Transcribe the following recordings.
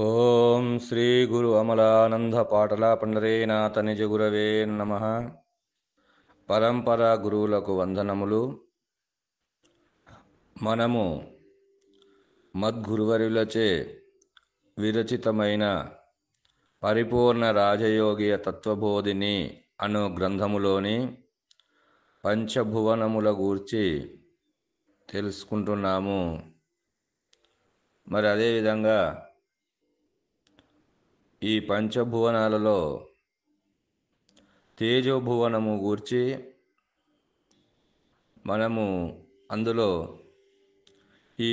ఓం శ్రీ గురు అమలానంద పాటల పండరీనాథ నిజ గురవే నమః. పరంపర గురువులకు వందనములు. మనము మద్గురువరులచే విరచితమైన పరిపూర్ణ రాజయోగియ తత్వబోధిని అను గ్రంథములోని పంచభువనముల గూర్చి తెలుసుకుంటున్నాము. మరి అదేవిధంగా ఈ పంచభువనాలలో తేజోభువనము గూర్చి మనము అందులో ఈ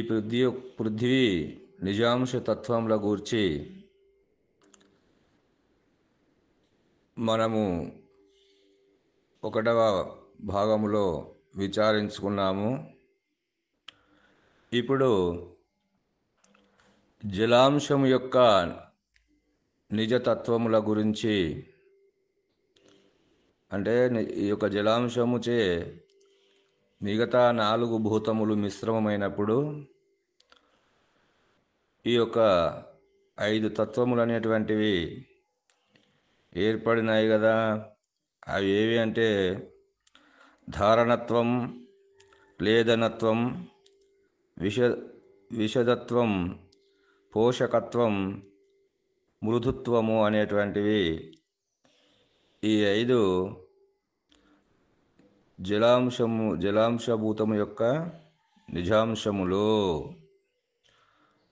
పృథ్వీ నిజాంశ తత్వముల గూర్చి మనము 1వ భాగములో విచారించుకున్నాము. ఇప్పుడు జలాంశము యొక్క నిజతత్వముల గురించి, అంటే ఈ యొక్క జలాంశముచే మిగతా 4 భూతములు మిశ్రమమైనప్పుడు ఈ యొక్క 5 తత్వములు అనేటువంటివి ఏర్పడినాయి కదా. అవి ఏవి అంటే ధారణత్వం, క్లేదనత్వం, విషదత్వం, పోషకత్వం, మృదుత్వము అనేటువంటివి ఈ 5 జలాంశభూతము యొక్క నిజాంశములు.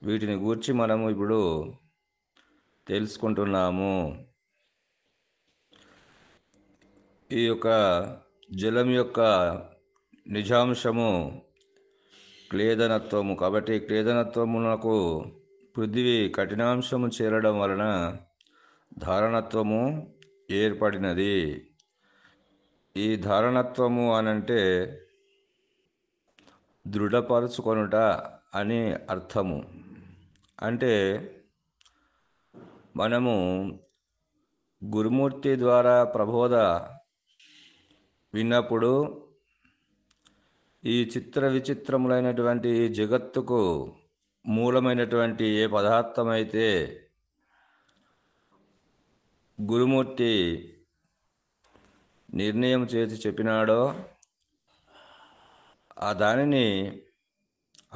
వీటిని గూర్చి మనము ఇప్పుడు తెలుసుకుంటున్నాము. ఈ యొక్క జలం యొక్క నిజాంశము క్లేదనత్వము. కాబట్టి క్లేదనత్వమునకు పృథివీ కఠినాంశము చేరడం వలన ధారణత్వము ఏర్పడినది. ఈ ధారణత్వము అనంటే దృఢపరుచుకొనుట అని అర్థము. అంటే మనము గురుమూర్తి ద్వారా ప్రబోధ విన్నప్పుడు ఈ చిత్ర విచిత్రములైనటువంటి జగత్తుకు మూలమైనటువంటి ఏ పదార్థమైతే గురుమూర్తి నిర్ణయం చేసి చెప్పినాడో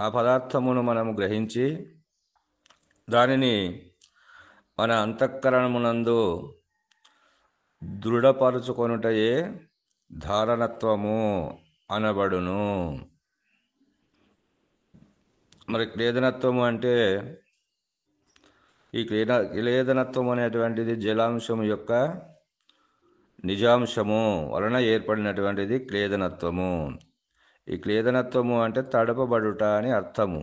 ఆ పదార్థమును మనము గ్రహించి దానిని మన అంతఃకరణమునందు దృఢపరుచుకొనుటయే ధారణత్వము అనబడును. మరి క్లేదనత్వము అంటే ఈ క్లేదనత్వం అనేటువంటిది జలాంశము యొక్క నిజాంశము వలన ఏర్పడినటువంటిది క్లేదనత్వము. ఈ క్లేదనత్వము అంటే తడపబడుట అని అర్థము.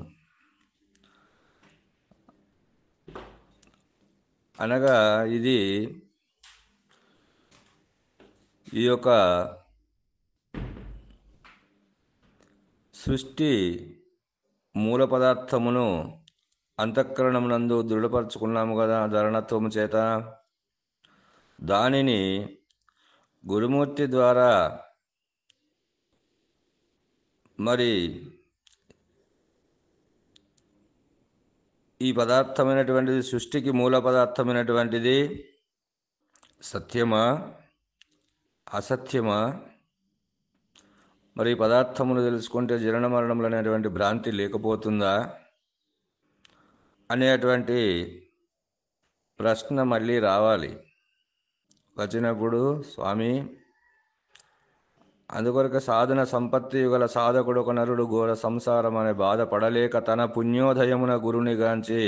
అనగా ఇది ఈ యొక్క సృష్టి మూల పదార్థమును అంతఃకరణమునందు దృఢపరచుకున్నాము కదా ధారణత్వము చేత. దానిని గురుమూర్తి ద్వారా మరి ఈ పదార్థమైనటువంటిది, సృష్టికి మూల పదార్థమైనటువంటిది సత్యమా అసత్యమా, మరి ఈ పదార్థమును తెలుసుకుంటే జనన మరణములు అనేటువంటి భ్రాంతి లేకపోతుందా అనేటువంటి ప్రశ్న మళ్ళీ రావాలి. వచ్చినప్పుడు స్వామి, అందుకొరకు సాధన సంపత్తి గల సాధకుడు ఒక నరుడు ఘోర సంసారం అనే బాధపడలేక తన పుణ్యోదయమున గురునిగాంచి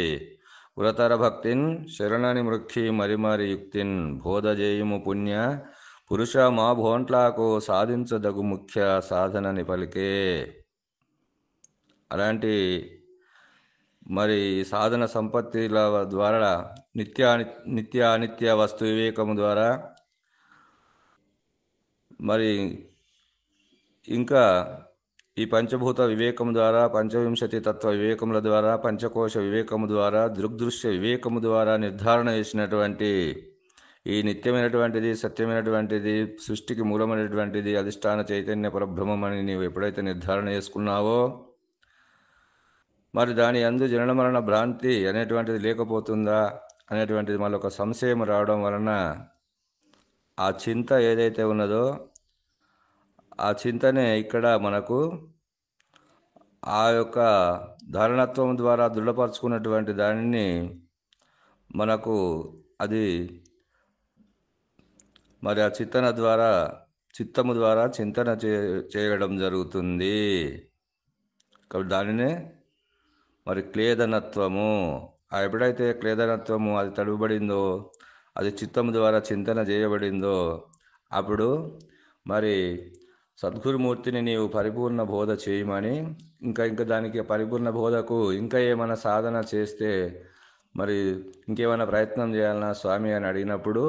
పురతర భక్తిన్ శరణని మృక్షి మరిమారి యుక్తిన్ బోధజేయుము పుణ్య పురుష మా భోంట్లాకు సాధించదగు ముఖ్య సాధనని పలికే. అలాంటి మరి సాధన సంపత్తిల ద్వారా నిత్య అనిత్య వస్తు వివేకము ద్వారా, మరి ఇంకా ఈ పంచభూత వివేకము ద్వారా, పంచవింశతి తత్వ వివేకముల ద్వారా, పంచకోశ వివేకము ద్వారా, దృగ్దృశ్య వివేకము ద్వారా నిర్ధారణ చేసినటువంటి ఈ నిత్యమైనటువంటిది, సత్యమైనటువంటిది, సృష్టికి మూలమైనటువంటిది అధిష్టాన చైతన్య పరబ్రహ్మమని నీవు ఎప్పుడైతే నిర్ధారణ చేసుకున్నావో, మరి దాని యందు జనన మరణ భ్రాంతి అనేటువంటిది లేకపోతుందా అనేటువంటిది మళ్ళీ ఒక సంశయం రావడం వలన ఆ చింత ఏదైతే ఉన్నదో ఆ చింతనే ఇక్కడ మనకు ఆ యొక్క ధారణత్వం ద్వారా దృఢపరచుకున్నటువంటి దానిని మనకు అది మరి ఆ చిత్తము ద్వారా చింతన చేయడం జరుగుతుంది. కాబట్టి దానినే మరి క్లేదనత్వము. ఎప్పుడైతే క్లేదనత్వము అది తడుబడిందో, అది చిత్తము ద్వారా చింతన చేయబడిందో, అప్పుడు మరి సద్గురుమూర్తిని నీవు పరిపూర్ణ బోధ చేయమని, ఇంకా దానికి పరిపూర్ణ బోధకు ఇంకా ఏమైనా సాధన చేస్తే మరి ఇంకేమైనా ప్రయత్నం చేయాలన్నా స్వామి అని అడిగినప్పుడు,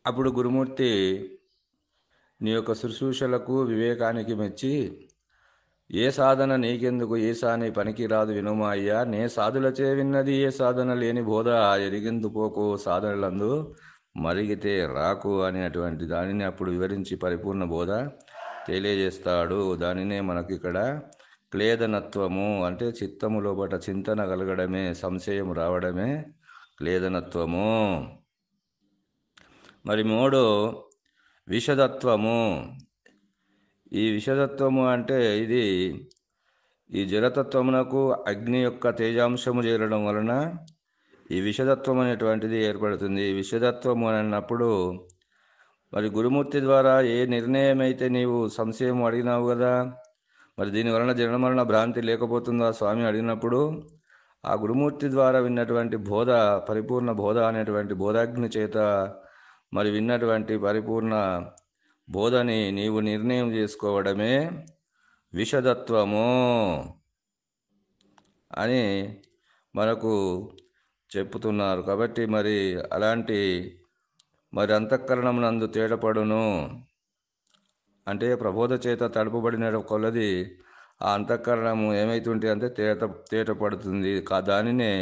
అప్పుడు గురుమూర్తి నీ యొక్క శుశ్రూషలకు వివేకానికి మెచ్చి, ఏ సాధన నీకెందుకు ఈశాని పనికి రాదు వినుమా అయ్యా, నే సాధులచే విన్నది ఏ సాధన లేని బోధ ఎరిగిందు పోకు సాధనలందు మరిగితే రాకు అనేటువంటి దానిని అప్పుడు వివరించి పరిపూర్ణ బోధ తెలియజేస్తాడు. దానినే మనకి ఇక్కడ క్లేదనత్వము అంటే చిత్తము లోపట చింతన కలగడమే, సంశయం రావడమే క్లేదనత్వము. మరి మూడు విషదత్వము. ఈ విషదత్వము అంటే ఇది ఈ జలతత్వమునకు అగ్ని యొక్క తేజాంశము చేరడం వలన ఈ విషదత్వం అనేటువంటిది ఏర్పడుతుంది. ఈ విషదత్వము అని అన్నప్పుడు మరి గురుమూర్తి ద్వారా ఏ నిర్ణయం అయితే నీవు సంశయం అడిగినావు కదా, మరి దీని వలన జనమరణ భ్రాంతి లేకపోతుందా స్వామి అడిగినప్పుడు, ఆ గురుమూర్తి ద్వారా విన్నటువంటి బోధ, పరిపూర్ణ బోధ అనేటువంటి బోధాగ్ని చేత మరి విన్నటువంటి పరిపూర్ణ బోధని నీవు నిర్ణయం చేసుకోవడమే విషదత్వము అని మనకు చెప్పుతున్నారు. కాబట్టి మరి అలాంటి మరి అంతఃకరణం నందు తేటపడును అంటే ప్రబోధ చేత తడుపబడిన కొలది ఆ అంతఃకరణము ఏమైతుంటే అంటే తేటపడుతుంది. దానినే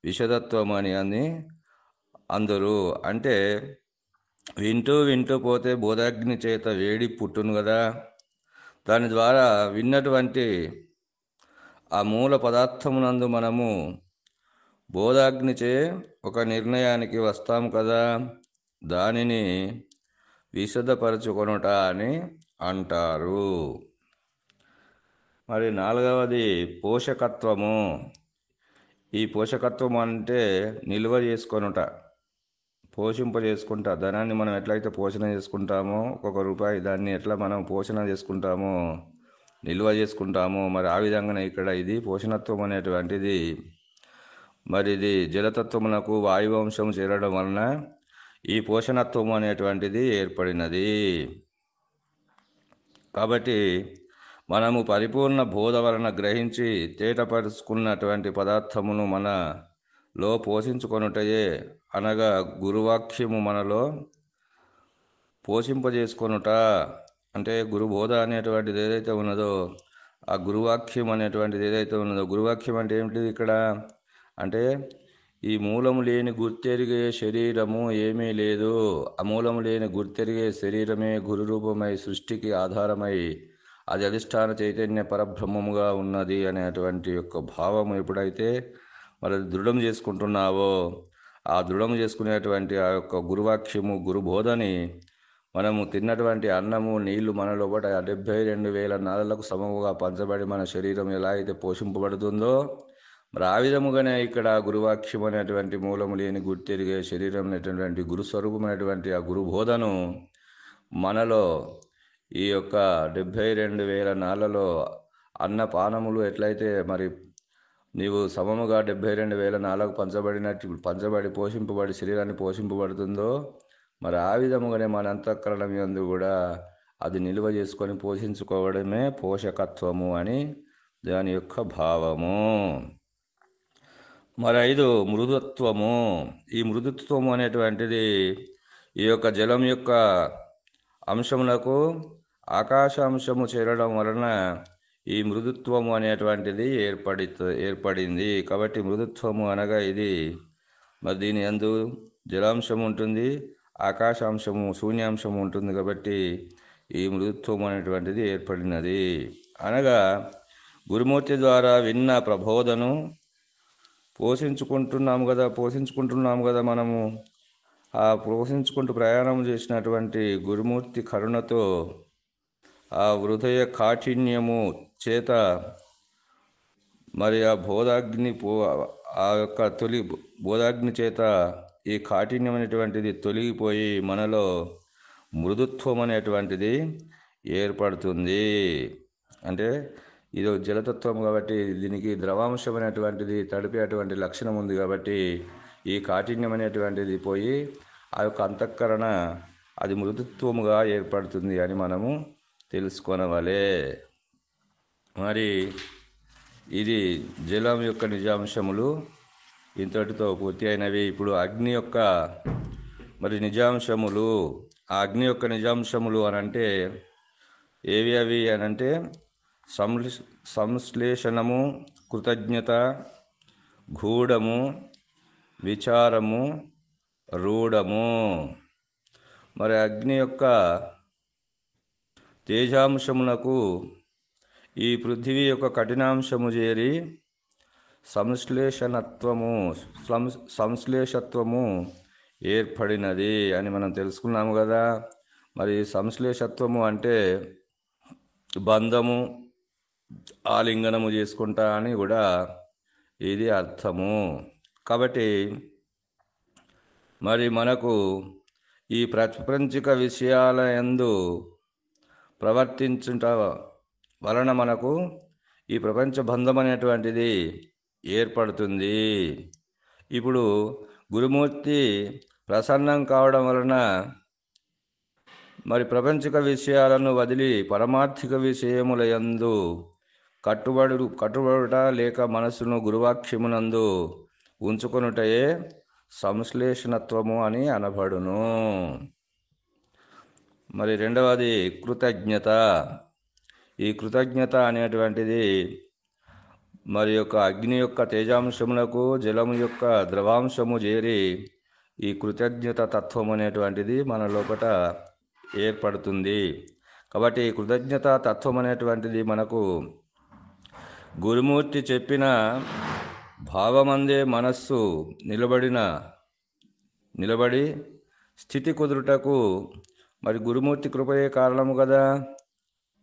విషదత్వం అని అందరూ అంటే వింటూ పోతే బోధాగ్ని చేత వేడి పుట్టును కదా, దాని ద్వారా విన్నటువంటి ఆ మూల పదార్థమునందు మనము బోధాగ్నిచే ఒక నిర్ణయానికి వస్తాం కదా, దానిని విశదపరచుకొనుట అని అంటారు. మరి నాలుగవది పోషకత్వము. ఈ పోషకత్వం అంటే నిల్వ చేసుకొనుట, పోషింపజేసుకుంటా. ధనాన్ని మనం ఎట్లయితే పోషణ చేసుకుంటామో, ఒక్కొక్క రూపాయి దాన్ని ఎట్లా మనం పోషణ చేసుకుంటామో, నిల్వ చేసుకుంటామో, మరి ఆ విధంగానే ఇక్కడ ఇది పోషణత్వం అనేటువంటిది మరి ఇది జలతత్వమునకు వాయువంశం చేరడం వలన ఈ పోషణత్వం అనేటువంటిది ఏర్పడినది. కాబట్టి మనము పరిపూర్ణ బోధ వలన గ్రహించి తేటపరుచుకున్నటువంటి పదార్థమును మనలో పోషించుకొనుటయే అనగా గురువాక్యము మనలో పోషింపజేసుకొనుట. అంటే గురుబోధ అనేటువంటిది ఏదైతే ఉన్నదో, ఆ గురువాక్యం అనేటువంటిది ఏదైతే ఉన్నదో, గురువాక్యం అంటే ఏమిటిది ఇక్కడ అంటే ఈ మూలము లేని గుర్తెరిగే శరీరము ఏమీ లేదు, అమూలము లేని గుర్తెరిగే శరీరమే గురు రూపమై సృష్టికి ఆధారమై అది అధిష్టాన చైతన్య పరబ్రహ్మముగా ఉన్నది అనేటువంటి యొక్క భావము ఎప్పుడైతే మరి దృఢం చేసుకుంటున్నావో, ఆ దృఢం చేసుకునేటువంటి ఆ యొక్క గురువాక్యము గురుబోధని మనము తిన్నటువంటి అన్నము నీళ్లు మనలో 72,000 నాళ్ళకు సమముగా పంచబడి మన శరీరం ఎలా అయితే పోషింపబడుతుందో, మరి ఆ విధముగానే ఇక్కడ గురువాక్యం అనేటువంటి మూలము లేని గుర్తెరిగే శరీరం అనేటువంటి గురుస్వరూపమైనటువంటి ఆ గురుబోధను మనలో ఈ యొక్క 72,000 నాళ్ళలో అన్నపానములు ఎట్లయితే మరి నీవు సమముగా 72,000 నాళ్ళకు పంచబడి పోషింపబడి శరీరాన్ని పోషింపబడుతుందో, మరి ఆ విధముగానే మన అంతఃకరణం యందు కూడా అది నిల్వ చేసుకొని పోషించుకోవడమే పోషకత్వము అని దాని యొక్క భావము. మరి 5 మృదుత్వము. ఈ మృదుత్వము అనేటువంటిది ఈ యొక్క జలం యొక్క అంశమునకు ఆకాశాంశము చేరడం వలన ఈ మృదుత్వము అనేటువంటిది ఏర్పడింది. కాబట్టి మృదుత్వము అనగా ఇది మరి దీని యందు జలాంశం ఉంటుంది, ఆకాశాంశము శూన్యాంశము ఉంటుంది. కాబట్టి ఈ మృదుత్వం అనేటువంటిది ఏర్పడినది. అనగా గురుమూర్తి ద్వారా విన్న ప్రబోధను పోషించుకుంటున్నాము కదా మనము. ఆ పోషించుకుంటూ ప్రయాణం చేసినటువంటి గురుమూర్తి కరుణతో ఆ హృదయ కాఠిన్యము చేత మరి ఆ యొక్క బోధాగ్ని చేత ఈ కాఠిన్యం అనేటువంటిది తొలగిపోయి మనలో మృదుత్వం అనేటువంటిది ఏర్పడుతుంది. అంటే ఇది జలతత్వం కాబట్టి దీనికి ద్రవాంశం అనేటువంటిది తడిపేటువంటి లక్షణం ఉంది కాబట్టి ఈ కాఠిన్యం అనేటువంటిది పోయి ఆ యొక్క అంతఃకరణ అది మృదుత్వముగా ఏర్పడుతుంది అని మనము తెలుసుకొనవలే. మరి ఇది జలం యొక్క నిజాంశములు ఇంతటితో పూర్తి అయినవి. ఇప్పుడు అగ్ని యొక్క మరి నిజాంశములు. ఆ అగ్ని యొక్క నిజాంశములు అనంటే ఏవి అవి అనంటే సంశ్లేషణము, కృతజ్ఞత, గూఢము, విచారము, రూఢము. మరి అగ్ని యొక్క తేజాంశమునకు ఈ పృథివీ యొక్క కఠినాంశము చేరి సంశ్లేషత్వము ఏర్పడినది అని మనం తెలుసుకున్నాము కదా. మరి సంశ్లేషత్వము అంటే బంధము, ఆలింగనము చేసుకుంటా అని కూడా ఇది అర్థము. కాబట్టి మరి మనకు ఈ ప్రాపంచిక విషయాల యందు ప్రవర్తించుట వలన మనకు ఈ ప్రపంచ బంధం అనేటువంటిది ఏర్పడుతుంది. ఇప్పుడు గురుమూర్తి ప్రసన్నం కావడం వలన మరి ప్రపంచిక విషయాలను వదిలి పరమార్థిక విషయముల యందు కట్టుబడుట లేక మనసును గురువాక్యమునందు ఉంచుకొనుటయే సంశ్లేషణత్వము అని అనబడును. మరి రెండవది కృతజ్ఞత. ఈ కృతజ్ఞత అనేటువంటిది మరి యొక్క అగ్ని యొక్క తేజాంశమునకు జలము యొక్క ద్రవాంశము చేరి ఈ కృతజ్ఞత తత్వం అనేటువంటిది మన లోపల ఏర్పడుతుంది. కాబట్టి కృతజ్ఞత తత్వం అనేటువంటిది మనకు గురుమూర్తి చెప్పిన భావమందే మనస్సు నిలబడి స్థితి కుదురుటకు మరి గురుమూర్తి కృపయే కారణము కదా.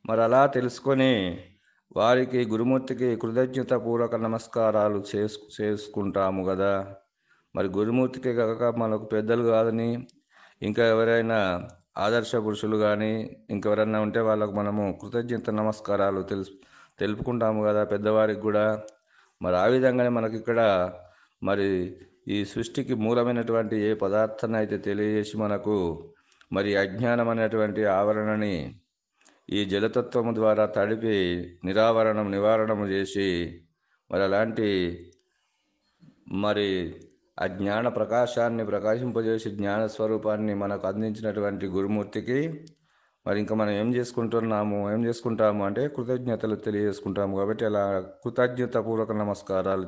మరి అలా తెలుసుకొని వారికి గురుమూర్తికి కృతజ్ఞత పూర్వక నమస్కారాలు చేసుకుంటాము కదా. మరి గురుమూర్తికి కాక మనకు పెద్దలు కాదని ఇంకా ఎవరైనా ఆదర్శ పురుషులు కానీ ఇంకెవరైనా ఉంటే వాళ్ళకు మనము కృతజ్ఞత నమస్కారాలు తెలుపుకుంటాము కదా పెద్దవారికి కూడా. మరి ఆ విధంగానే మనకి ఇక్కడ మరి ఈ సృష్టికి మూలమైనటువంటి ఏ పదార్థాన్ని అయితే తెలియజేసి మనకు మరి అజ్ఞానం అనేటువంటి ఆవరణని ఈ జలతత్వము ద్వారా తడిపి నివారణము చేసి మరి అలాంటి మరి ఆ జ్ఞాన ప్రకాశాన్ని ప్రకాశింపజేసి జ్ఞాన స్వరూపాన్ని మనకు అందించినటువంటి గురుమూర్తికి మరి ఇంకా మనం ఏం చేసుకుంటాము అంటే కృతజ్ఞతలు తెలియజేసుకుంటాము. కాబట్టి అలా కృతజ్ఞత పూర్వక నమస్కారాలు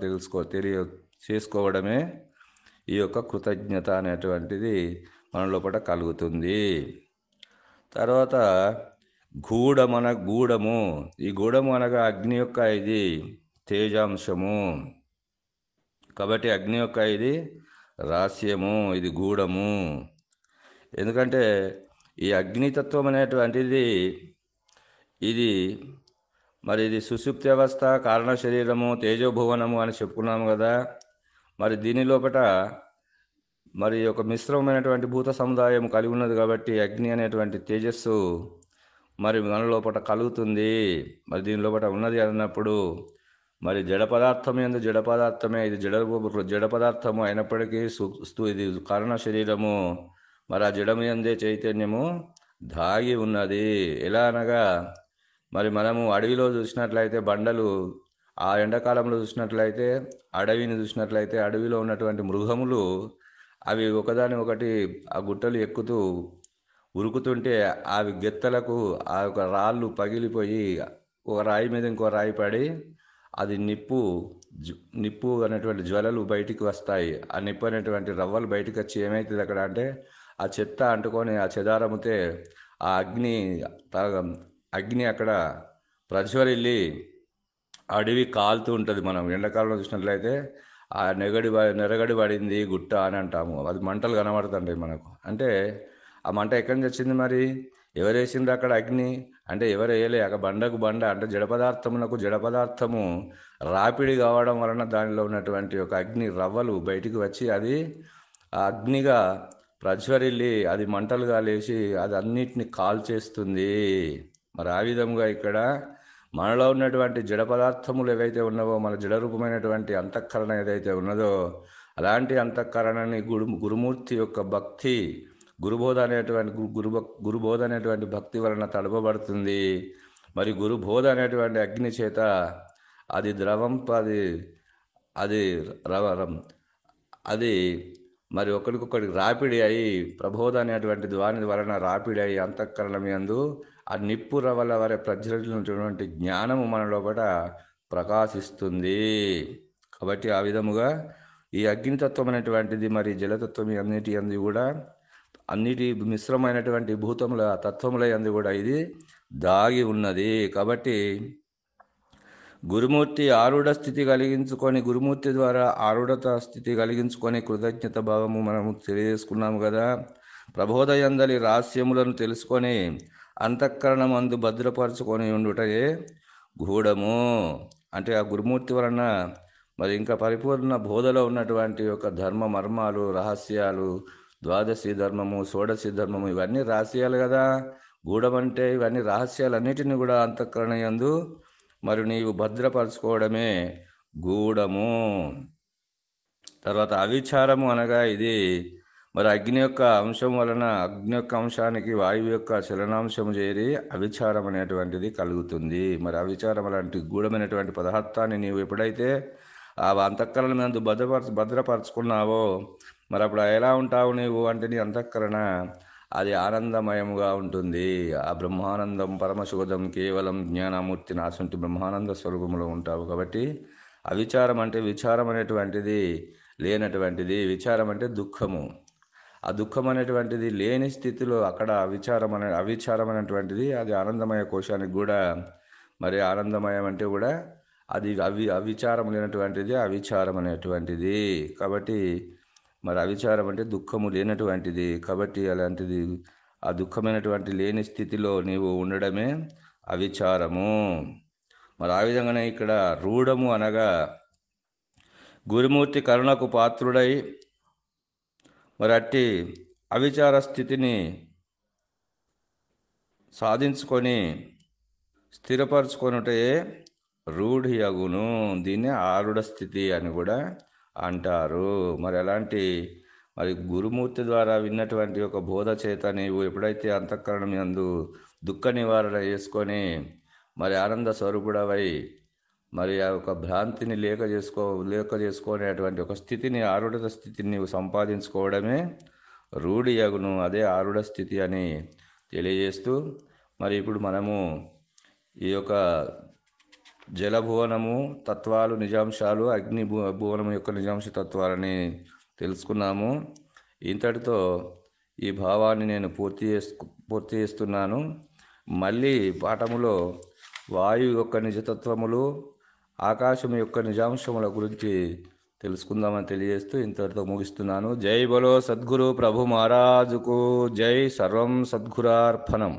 చేసుకోవడమే ఈ యొక్క కృతజ్ఞత అనేటువంటిది మన లోపల కలుగుతుంది. తర్వాత గూఢము. ఈ గూఢము అనగా అగ్ని యొక్క ఇది తేజాంశము. కాబట్టి అగ్ని యొక్క ఇది రహస్యము, ఇది గూఢము. ఎందుకంటే ఈ అగ్నితత్వం అనేటువంటిది ఇది సుషుప్తి అవస్థ, కారణ శరీరము, తేజోభువనము అని చెప్పుకున్నాము కదా. మరి దీని లోపల మరి ఒక మిశ్రమమైనటువంటి భూత సముదాయం కలిగి ఉన్నది కాబట్టి అగ్ని అనేటువంటి తేజస్సు మరి మన లోపల కలుగుతుంది. మరి దీని లోపల ఉన్నది అన్నప్పుడు మరి జడ పదార్థమే ఇది జడ పదార్థము అయినప్పటికీ ఇది కారణ శరీరము. మరి ఆ జడము యందే చైతన్యము దాగి ఉన్నది. ఎలా అనగా మరి మనము అడవిలో చూసినట్లయితే బండలు, ఆ ఎండాకాలంలో చూసినట్లయితే అడవిలో ఉన్నటువంటి మృగములు అవి ఒకదాని ఒకటి ఆ గుట్టలు ఎక్కుతూ ఉరుకుతుంటే అవి గెత్తలకు ఆ యొక్క రాళ్ళు పగిలిపోయి ఒక రాయి మీద ఇంకో రాయి పడి అది నిప్పు అనేటువంటి జ్వలలు బయటికి వస్తాయి. ఆ నిప్పు అనేటువంటి రవ్వలు బయటికి వచ్చి ఏమవుతుంది అక్కడ అంటే ఆ చెత్త అంటుకొని ఆ చెదారముతే ఆ అగ్ని అక్కడ ప్రజ్వరిల్లి అడవి కాలుతూ ఉంటుంది. మనం ఎండాకాలంలో చూసినట్లయితే ఆ నెరగడి పడింది గుట్ట అని అంటాము. అది మంటలు కనబడుతుంటాయి మనకు. అంటే ఆ మంట ఎక్కడి నుంచి వచ్చింది మరి? ఎవరు వేసిండ్రు అక్కడ అగ్ని? అంటే ఎవరు వేయలే. అక్కడ బండకు బండ అంటే జడ పదార్థమునకు జడ పదార్థము రాపిడి కావడం వలన దానిలో ఉన్నటువంటి ఒక అగ్ని రవ్వలు బయటికి వచ్చి అది ఆ అగ్నిగా ప్రజ్వరిల్లి అది మంటలుగా లేచి అది అన్నిటిని కాల్చేస్తుంది. మరి ఆ విధముగా ఇక్కడ మనలో ఉన్నటువంటి జడ పదార్థములు ఏవైతే ఉన్నావో, మన జడ రూపమైనటువంటి అంతఃకరణ ఏదైతే ఉన్నదో, అలాంటి అంతఃకరణని గురుమూర్తి యొక్క భక్తి, గురుబోధ అనేటువంటి గురుబోధ అనేటువంటి భక్తి వలన తడపబడుతుంది. మరి గురుబోధ అనేటువంటి అగ్ని చేత అది ద్రవం అది అది రవ అది మరి ఒకరికొకరికి రాపిడి అయి ప్రబోధ అనేటువంటి ద్వాని వలన రాపిడి అయి అంతఃకరణం యందు ఆ నిప్పు రవల వరే ప్రజ్వలించినటువంటి జ్ఞానము మన లోపల ప్రకాశిస్తుంది. కాబట్టి ఆ విధముగా ఈ అగ్నితత్వం అనేటువంటిది మరి జలతత్వం అన్నిటి అంది కూడా అన్నిటి మిశ్రమైనటువంటి భూతముల తత్వముల యందు కూడా ఇది దాగి ఉన్నది. కాబట్టి గురుమూర్తి ఆరుఢ స్థితి కలిగించుకొని, గురుమూర్తి ద్వారా ఆరుఢత స్థితి కలిగించుకొని కృతజ్ఞత భావము మనము తెలియజేసుకున్నాము కదా. ప్రబోధయందలి రహస్యములను తెలుసుకొని అంతఃకరణమందు భద్రపరచుకొని ఉండుటయే గూఢము. అంటే ఆ గురుమూర్తి వలన మరి ఇంకా పరిపూర్ణ బోధలో ఉన్నటువంటి యొక్క ధర్మ మర్మాలు, రహస్యాలు, ద్వాదశి ధర్మము, షోడశి ధర్మము ఇవన్నీ రహస్యాలు కదా. గూఢమంటే ఇవన్నీ రహస్యాలన్నిటిని కూడా అంతఃకరణ యందు మరి నీవు భద్రపరచుకోవడమే గూఢము. తర్వాత అవిచారము అనగా ఇది మరి అగ్ని యొక్క అంశం వలన అగ్ని యొక్క అంశానికి వాయువు యొక్క చలనాంశము చేరి అవిచారం అనేటువంటిది కలుగుతుంది. మరి అవిచారం అలాంటి గూఢమైనటువంటి పదార్థాన్ని నీవు ఎప్పుడైతే ఆ అంతఃకరణ మీద భద్రపరచుకున్నావో మరి అప్పుడు ఎలా ఉంటావు నీవు అంటే నీ అంతఃకరణ అది ఆనందమయముగా ఉంటుంది. ఆ బ్రహ్మానందం పరమశుభదం కేవలం జ్ఞానమూర్తి నాశంటి బ్రహ్మానంద స్వరూపంలో ఉంటావు. కాబట్టి అవిచారం అంటే విచారం అనేటువంటిది లేనటువంటిది. విచారం అంటే దుఃఖము. ఆ దుఃఖం అనేటువంటిది లేని స్థితిలో అక్కడ అవిచారం అనేటువంటిది అది ఆనందమయ కోశానికి కూడా మరి ఆనందమయం అంటే కూడా అది అవిచారం లేనటువంటిది అవిచారం అనేటువంటిది. కాబట్టి మరి అవిచారం అంటే దుఃఖము లేనటువంటిది. కాబట్టి అలాంటిది ఆ దుఃఖమైనటువంటి లేని స్థితిలో నీవు ఉండడమే అవిచారము. మరి ఆ విధంగానే ఇక్కడ రూఢము అనగా గురుమూర్తి కరుణకు పాత్రుడై మరి అట్టి అవిచార స్థితిని సాధించుకొని స్థిరపరచుకొనుటే రూఢి అగును. దీన్నే ఆరుఢ స్థితి అని కూడా అంటారు. మరి అలాంటి మరి గురుమూర్తి ద్వారా విన్నటువంటి ఒక బోధ చేత నీవు ఎప్పుడైతే అంతఃకరణం యందు దుఃఖ నివారణ చేసుకొని మరి ఆనంద స్వరూపుడవై మరి ఆ ఒక భ్రాంతిని లేక చేసుకునేటువంటి ఒక స్థితిని ఆరుఢ స్థితిని నీవు సంపాదించుకోవడమే రూఢి అగును. అదే ఆరుఢ స్థితి అని తెలియజేస్తూ మరి ఇప్పుడు మనము ఈ యొక్క జలభువనము తత్వాలు నిజాంశాలు అగ్ని భువనము యొక్క నిజాంశ తత్వాలని తెలుసుకున్నాము. ఇంతటితో ఈ భావాన్ని నేను పూర్తి చేస్తున్నాను. మళ్ళీ పాఠములో వాయువు యొక్క నిజతత్వములు, ఆకాశం యొక్క నిజాంశముల గురించి తెలుసుకుందామని తెలియజేస్తూ ఇంతటితో ముగిస్తున్నాను. జై బలో సద్గురు ప్రభు మహారాజుకు జై. సర్వం సద్గురార్పణం.